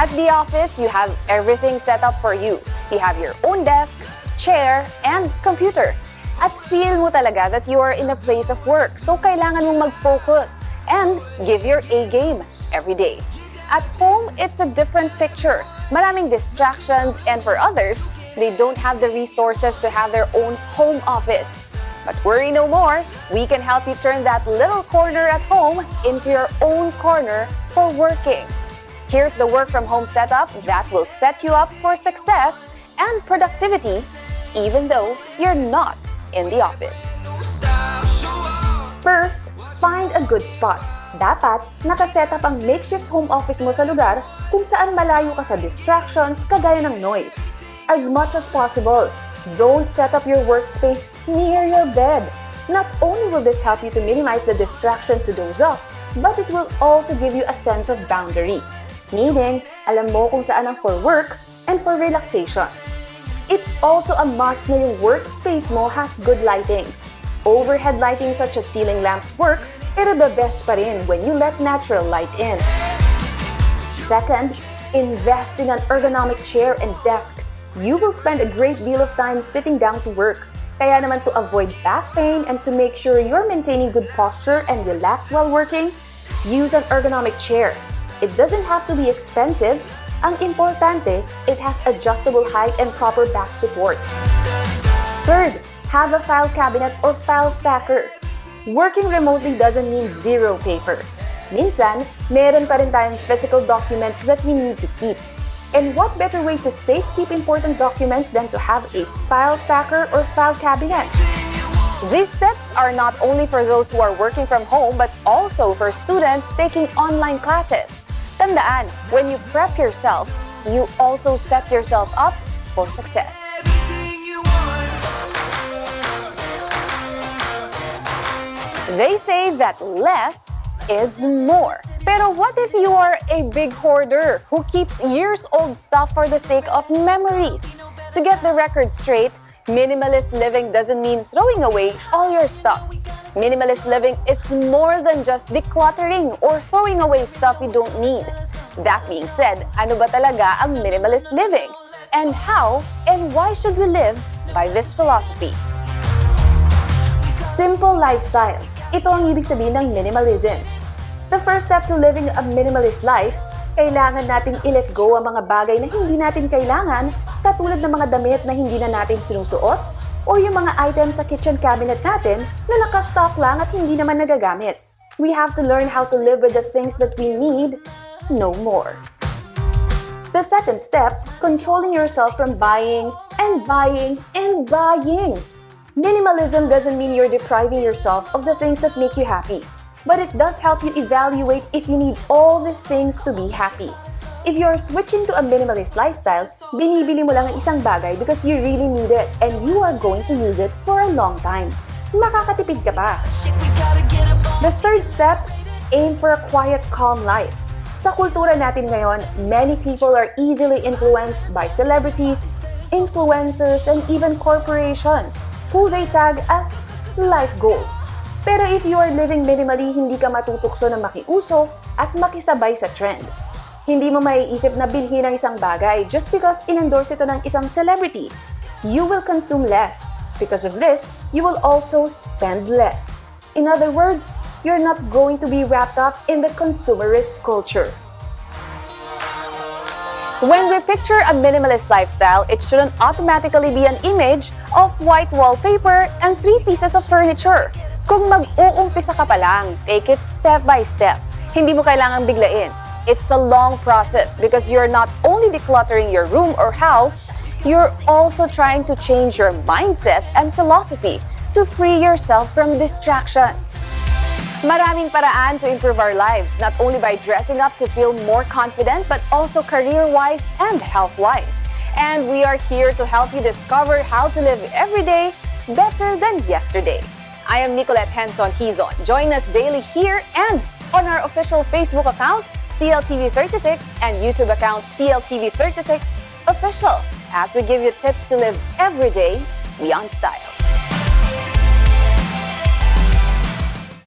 At the office, you have everything set up for you. You have your own desk, chair, and computer. At feel mo talaga that you are in a place of work, so kailangan mong mag-focus and give your A-game every day. At home, it's a different picture. Maraming distractions, and for others, they don't have the resources to have their own home office. But worry no more, we can help you turn that little corner at home into your own corner for working. Here's the work from home setup that will set you up for success and productivity even though you're not in the office. First, find a good spot. Dapat nakaset up ang makeshift home office mo sa lugar kung saan malayo ka sa distractions kagaya ng noise. As much as possible, don't set up your workspace near your bed. Not only will this help you to minimize the distraction to doze off, but it will also give you a sense of boundary. Meaning, alam mo kung saan ang for work and for relaxation. It's also a must na yung workspace mo has good lighting. Overhead lighting such as ceiling lamps work, pero the best pa rin when you let natural light in. Second, invest in an ergonomic chair and desk. You will spend a great deal of time sitting down to work. Kaya naman to avoid back pain and to make sure you're maintaining good posture and relax while working, use an ergonomic chair. It doesn't have to be expensive. Ang importante, it has adjustable height and proper back support. Third, have a file cabinet or file stacker. Working remotely doesn't mean zero paper. Minsan, meron pa rin tayong physical documents that we need to keep. And what better way to safe keep important documents than to have a file stacker or file cabinet? These tips are not only for those who are working from home but also for students taking online classes. Tandaan, when you prep yourself, you also set yourself up for success. They say that less is more. Pero what if you are a big hoarder who keeps years-old stuff for the sake of memories? To get the record straight, minimalist living doesn't mean throwing away all your stuff. Minimalist living is more than just decluttering or throwing away stuff you don't need. That being said, ano ba talaga ang minimalist living? And how and why should we live by this philosophy? Simple lifestyle. Ito ang ibig sabihin ng minimalism. The first step to living a minimalist life, kailangan nating i-let go ang mga bagay na hindi natin kailangan, katulad ng mga damit na hindi na natin sinusuot, o yung mga items sa kitchen cabinet natin na nakastock lang at hindi naman nagagamit. We have to learn how to live with the things that we need, no more. The second step, controlling yourself from buying and buying and buying. Minimalism doesn't mean you're depriving yourself of the things that make you happy, but it does help you evaluate if you need all these things to be happy. If you're switching to a minimalist lifestyle, binibili mo lang ang isang bagay because you really need it and you are going to use it for a long time. Makakatipid ka pa. The third step, aim for a quiet, calm life. Sa kultura natin ngayon, many people are easily influenced by celebrities, influencers, and even corporations who they tag as life goals. Pero if you are living minimally, hindi ka matutukso na makiuso at makisabay sa trend. Hindi mo maiisip na bilhin ang isang bagay just because in-endorse ito ng isang celebrity. You will consume less. Because of this, you will also spend less. In other words, you're not going to be wrapped up in the consumerist culture. When we picture a minimalist lifestyle, it shouldn't automatically be an image of white wallpaper and 3 pieces of furniture. Kung mag-uumpisa ka pa lang, take it step by step. Hindi mo kailangang biglain. It's a long process because you're not only decluttering your room or house, you're also trying to change your mindset and philosophy to free yourself from distractions. Maraming paraan to improve our lives, not only by dressing up to feel more confident, but also career-wise and health-wise. And we are here to help you discover how to live every day better than yesterday. I am Nicolette Henson-Hizon. Join us daily here and on our official Facebook account, CLTV36, and YouTube account, CLTV36 Official, as we give you tips to live every day beyond style.